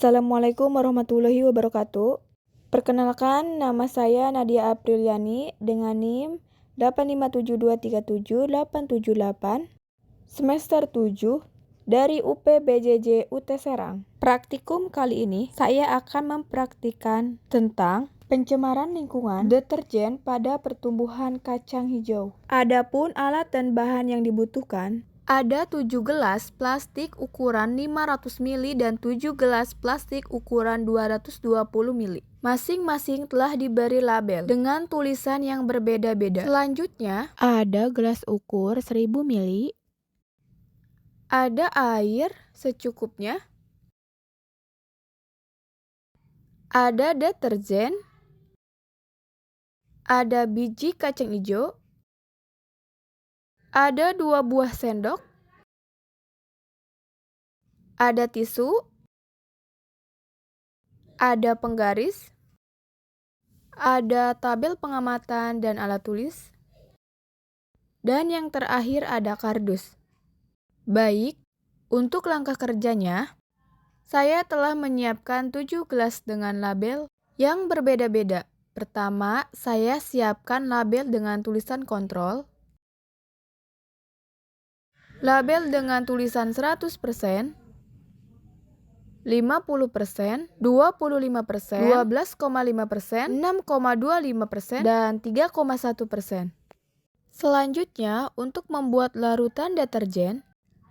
Assalamualaikum warahmatullahi wabarakatuh. Perkenalkan, nama saya Nadia Apriliani dengan NIM 857237878, semester 7 dari UPBJJ UT Serang. Praktikum kali ini saya akan mempraktikkan tentang pencemaran lingkungan deterjen pada pertumbuhan kacang hijau. Adapun alat dan bahan yang dibutuhkan, ada 7 gelas plastik ukuran 500 ml dan 7 gelas plastik ukuran 220 ml. Masing-masing telah diberi label dengan tulisan yang berbeda-beda. Selanjutnya, ada gelas ukur 1000 ml, ada air secukupnya, ada deterjen, ada biji kacang hijau, ada 2 buah sendok, ada tisu, ada penggaris, ada tabel pengamatan dan alat tulis, dan yang terakhir ada kardus. Baik, untuk langkah kerjanya, saya telah menyiapkan 7 gelas dengan label yang berbeda-beda. Pertama, saya siapkan label dengan tulisan kontrol, label dengan tulisan 100%, 50%, 25%, 12,5%, 6,25%, dan 3,1%. Selanjutnya, untuk membuat larutan deterjen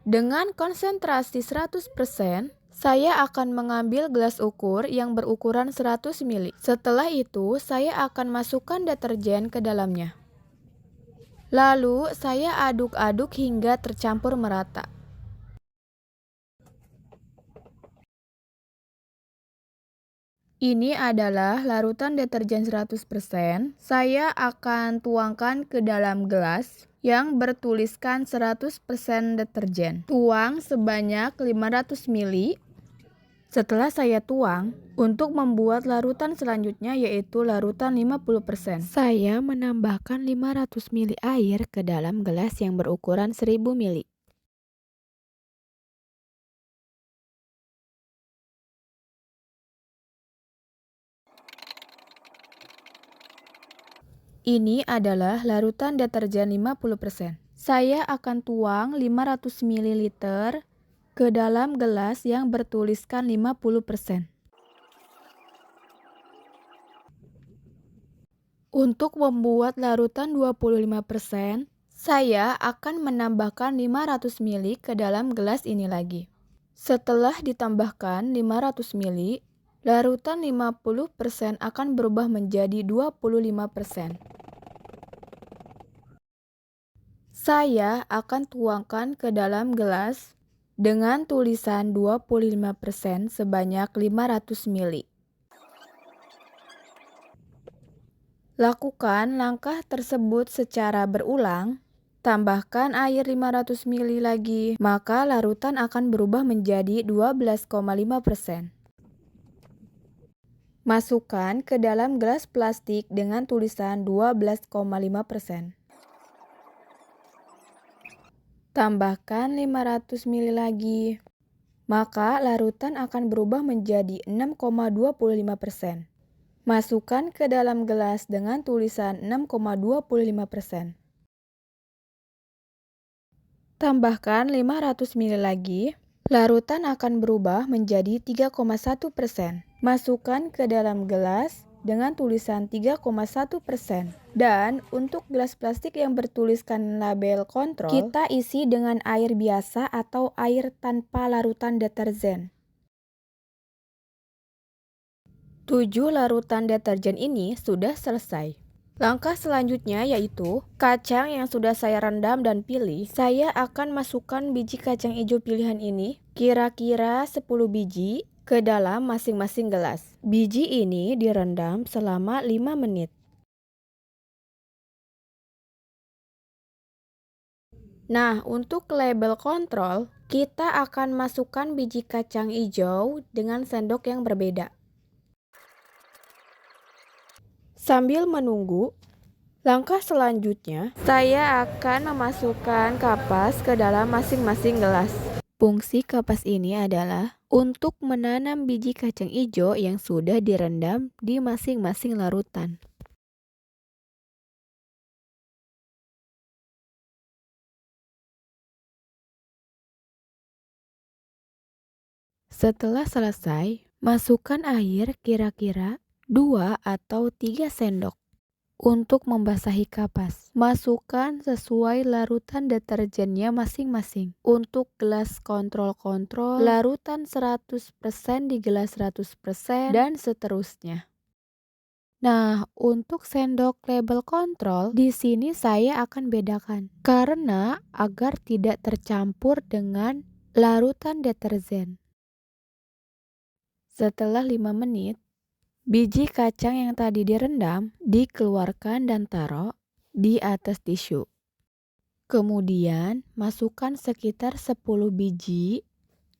dengan konsentrasi 100%, saya akan mengambil gelas ukur yang berukuran 100 ml. Setelah itu, saya akan masukkan deterjen ke dalamnya. Lalu, saya aduk-aduk hingga tercampur merata. Ini adalah larutan deterjen 100%. Saya akan tuangkan ke dalam gelas yang bertuliskan 100% deterjen. Tuang sebanyak 500 ml. Setelah saya tuang, untuk membuat larutan selanjutnya yaitu larutan 50%. Saya menambahkan 500 ml air ke dalam gelas yang berukuran 1000 ml. Ini adalah larutan deterjen 50%. Saya akan tuang 500 ml ke dalam gelas yang bertuliskan 50%. Untuk membuat larutan 25%, saya akan menambahkan 500 ml ke dalam gelas ini lagi. Setelah ditambahkan 500 ml, larutan 50% akan berubah menjadi 25%. Saya akan tuangkan ke dalam gelas dengan tulisan 25% sebanyak 500 ml. Lakukan langkah tersebut secara berulang. Tambahkan air 500 ml lagi, maka larutan akan berubah menjadi 12,5%. Masukkan ke dalam gelas plastik dengan tulisan 12,5%. Tambahkan 500 ml lagi, maka larutan akan berubah menjadi 6,25%. Masukkan ke dalam gelas dengan tulisan 6,25%. Tambahkan 500 ml lagi, larutan akan berubah menjadi 3,1%. Masukkan ke dalam gelas dengan tulisan 3,1%. Dan untuk gelas plastik yang bertuliskan label kontrol, kita isi dengan air biasa atau air tanpa larutan deterjen. 7 larutan deterjen ini sudah selesai. Langkah selanjutnya yaitu kacang yang sudah saya rendam dan pilih. Saya akan masukkan biji kacang hijau pilihan ini, kira-kira 10 biji, ke dalam masing-masing gelas. Biji ini direndam selama 5 menit. Nah, untuk label kontrol, kita akan masukkan biji kacang hijau dengan sendok yang berbeda. Sambil menunggu, langkah selanjutnya, saya akan memasukkan kapas ke dalam masing-masing gelas. Fungsi kapas ini adalah untuk menanam biji kacang ijo yang sudah direndam di masing-masing larutan. Setelah selesai, masukkan air kira-kira 2 atau 3 sendok. Untuk membasahi kapas, masukkan sesuai larutan deterjennya masing-masing. Untuk gelas kontrol, larutan 100% di gelas 100% dan seterusnya. Nah, untuk sendok label kontrol, di sini saya akan bedakan karena agar tidak tercampur dengan larutan deterjen. Setelah 5 menit, biji kacang yang tadi direndam dikeluarkan dan taruh di atas tisu. Kemudian masukkan sekitar 10 biji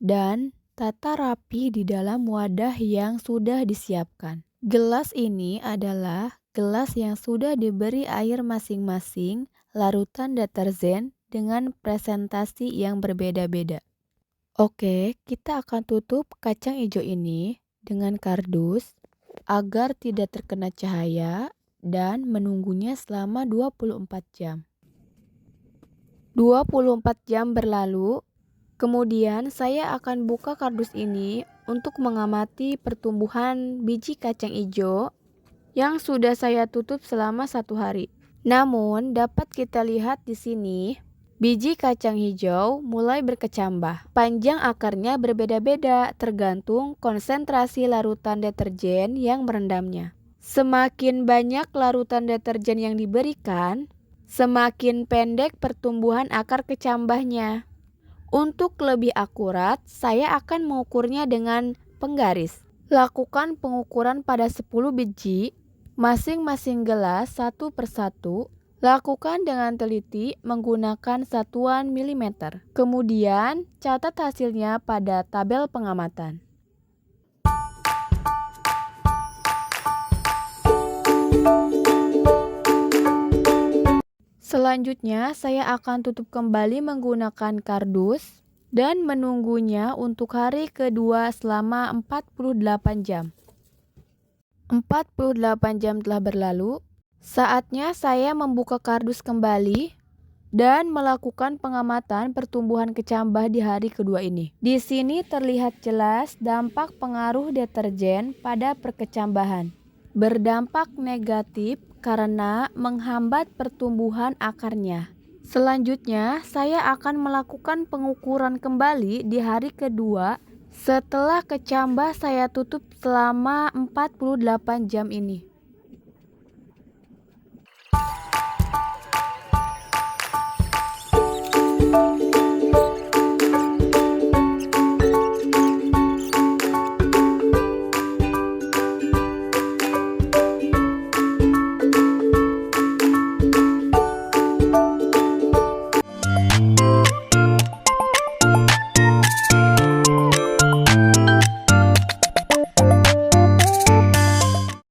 dan tata rapi di dalam wadah yang sudah disiapkan. Gelas ini adalah gelas yang sudah diberi air masing-masing larutan deterjen dengan presentasi yang berbeda-beda. Oke, kita akan tutup kacang hijau ini dengan kardus agar tidak terkena cahaya dan menunggunya selama 24 jam. 24 jam berlalu, kemudian saya akan buka kardus ini untuk mengamati pertumbuhan biji kacang hijau yang sudah saya tutup selama 1 hari. Namun, dapat kita lihat di sini, biji kacang hijau mulai berkecambah. Panjang akarnya berbeda-beda tergantung konsentrasi larutan deterjen yang merendamnya. Semakin banyak larutan deterjen yang diberikan, semakin pendek pertumbuhan akar kecambahnya. Untuk lebih akurat, saya akan mengukurnya dengan penggaris. Lakukan pengukuran pada 10 biji, masing-masing gelas satu persatu. Lakukan dengan teliti menggunakan satuan milimeter. Kemudian, catat hasilnya pada tabel pengamatan. Selanjutnya, saya akan tutup kembali menggunakan kardus dan menunggunya untuk hari kedua selama 48 jam. 48 jam telah berlalu, saatnya saya membuka kardus kembali dan melakukan pengamatan pertumbuhan kecambah di hari kedua ini. Di sini terlihat jelas dampak pengaruh deterjen pada perkecambahan. Berdampak negatif karena menghambat pertumbuhan akarnya. Selanjutnya, saya akan melakukan pengukuran kembali di hari kedua setelah kecambah saya tutup selama 48 jam ini.